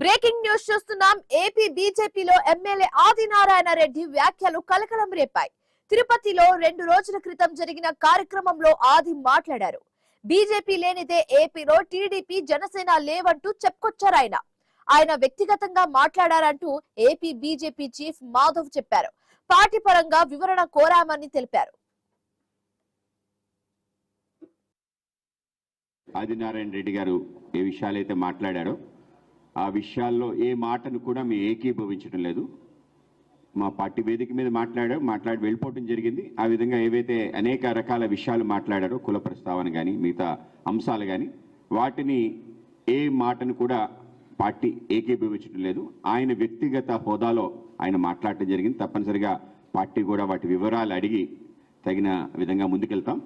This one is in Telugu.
బ్రేకింగ్ న్యూస్ చూస్తున్నాం. ఏపీ బీజేపీలో ఎమ్మెల్యే ఆదినారాయణ రెడ్డి వ్యాఖ్యలు కలకలం రేపాయి. తిరుపతిలో 2 రోజుల క్రితం జరిగిన కార్యక్రమంలో ఆది మాట్లాడారు. బీజేపీ లేనిదే ఏపీలో టీడీపీ జనసేన లేవంటూ చెప్పుకొచ్చారు. ఆయన వ్యక్తిగతంగా మాట్లాడారంటూ ఏపీ బీజేపీ చీఫ్ మాధవ్ చెప్పారు. పార్టీ పరంగా వివరణ కోరామని తెలిపారు. ఆదినారాయణ రెడ్డి గారు ఏ విషయాలైతే మాట్లాడారో ఆ విషయాల్లో ఏ మాటను కూడా మేము ఏకీభవించడం లేదు. మా పార్టీ వేదిక మీద మాట్లాడి వెళ్ళిపోవడం జరిగింది. ఆ విధంగా ఏవైతే అనేక రకాల విషయాలు మాట్లాడారో, కుల ప్రస్తావన కానీ మిగతా అంశాలు కానీ, వాటిని ఏ మాటను కూడా పార్టీ ఏకీభవించడం లేదు. ఆయన వ్యక్తిగత హోదాలో ఆయన మాట్లాడటం జరిగింది. తప్పనిసరిగా పార్టీ కూడా వాటి వివరాలు అడిగి తగిన విధంగా ముందుకెళ్తాం.